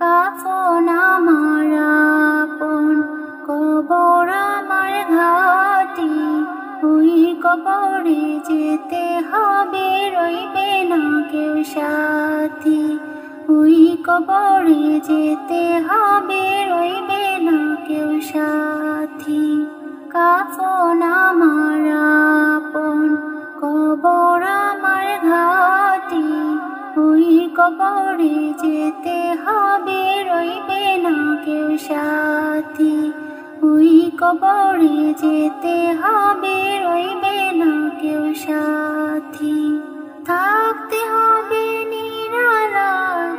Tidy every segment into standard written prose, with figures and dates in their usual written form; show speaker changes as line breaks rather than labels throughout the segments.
কাফন আমার আপন, কবর আমার ঘাটি, ওই কবরে যেতে হবে, রইবে না কেউ সাথী। ওই কবরে যেতে হবে, রইবে না কেউ সাথী। কাফন আমার আপন, কবর আমার ঘাটি, ওই কবরে যেতে হবে, রইবে না কেউ সাথী। ওই কবরে যেতে হবে, রইবে না কেউ সাথী। থাকতে হবে নিরালায়,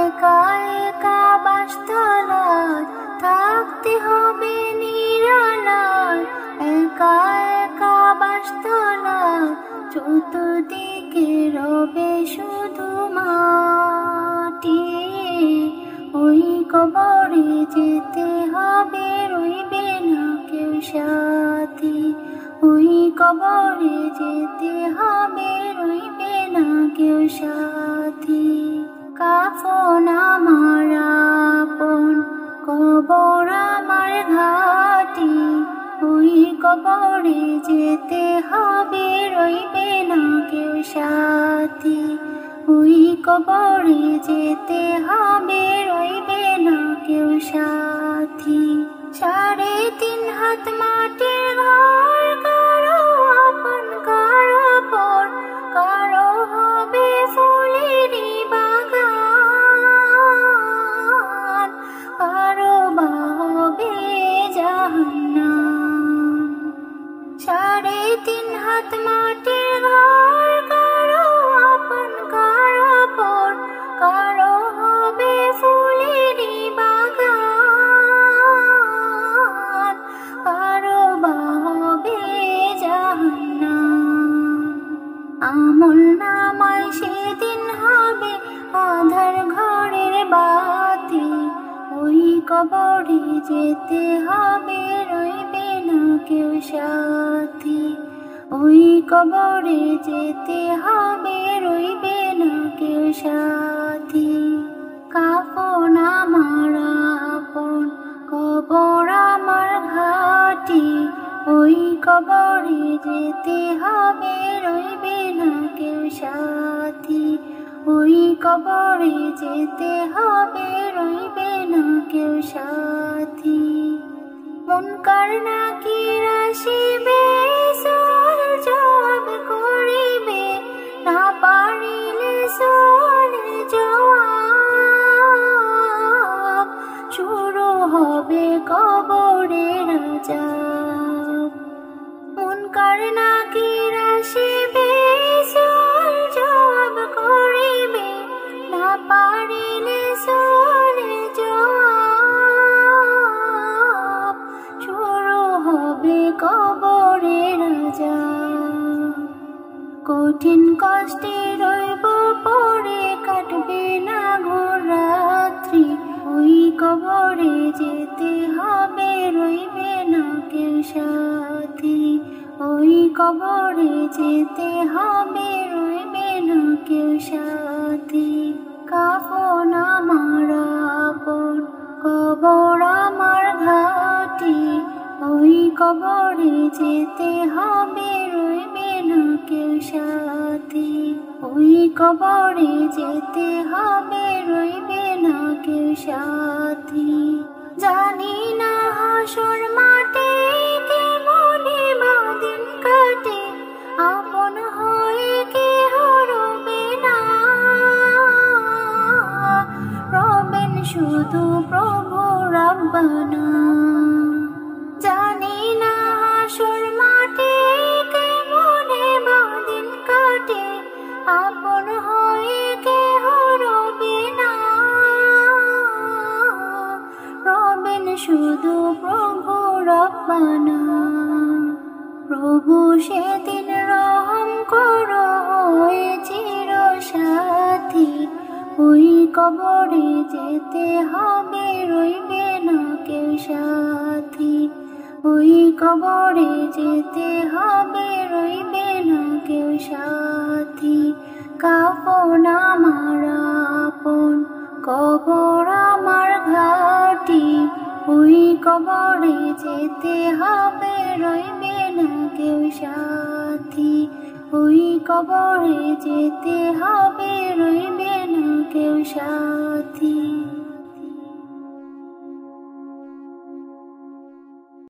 একা একা বাসতলায়। থাকতে হবে নিরালায়, একা একা বাসতলায়। চতুর্দিকে রবে শুধু মাটি, ওই কবরে যেতে হবে, রইবে না কেউ সাথী। ওই কবরে যেতে হবে, রইবে না কেউ সাথী। কাফন আমার আপন, কবর আমার ঘাটি, ওই কবরে যেতে হবে, রইবে না কেউ সাথী। ওই কবরে যেতে হবে, রইবে না কেউ সাথী। 3.5 হাত মাটির ঘর, কারো আপন কারো পর, কারো হবে ফুলেরই বাগান, কারো বা হবে জাহান্নাম। 3.5 হাত মাটির ঘর, কারো আপন কারো পর, কারো হবে ফুলেরই বাগান, কারো বা হবে জাহান্নাম। আমল নামায় সেদিন হবে আধার ঘরের বাতি, ওই কবরে যেতে হবে, রইবে না কেউ সাথী। ওই কবরে যেতে হবে, রইবে না কেউ সাথী। কাফন আমার আপন, কবর আমার ঘাটি, ওই কবরে যেতে হবে, রইবে না কেউ সাথী। ওই কবরে যেতে হবে, রইবে না কেউ সাথী। মুনকার নাকির আসিবে, সওয়াল জবাব করিবে, না পারিলে সওয়ালের জবাব। শুরু হবে কবরের আযাব। মুনকার নাকির আসিবে, সওয়াল জবাব করিবে, না পারিলে সওয়ালের জবাব। শুরু হবে কবরের আযাব। কঠিন কষ্টে রইব পড়ে, কাটবে না ঘোর রাত্রি, ওই কবরে যেতে হবে, রইবে না কেউ সাথী। ওই কবরে যেতে হবে, রইবে না কেউ সাথী। কাফন আমার আপন, কবর আমার ঘাটি, ওই কবরে যেতে হবে, রইবে না কেউ সাথী। ওই কবরে যেতে হবে, রইবে না কেউ সাথী। জানি না হাসর মাঠে কেমনে বাদিন কাটে, আপন হয়ে কেহ রবে না, রবেন শুধু প্রভু রাব্বানা। জানি না হাসর মাঠে কেমনে বাদিন কাটে, আপন হয়ে কেহ রবে না, রবেন শুধু প্রভু রাব্বানা। প্রভু সেদিন রহম করো হয়ে চির সাথী, ওই কবরে যেতে হবে, রইবে না কেউ সাথী। ওই কবরে যেতে হবে, রইবে না কেউ সাথী। কাফন আমার আপন, কবর আমার ঘাটি, ওই কবরে যেতে হবে, রইবে না কেউ সাথী। ওই কবরে যেতে হবে, রইবে না কেউ সাথী।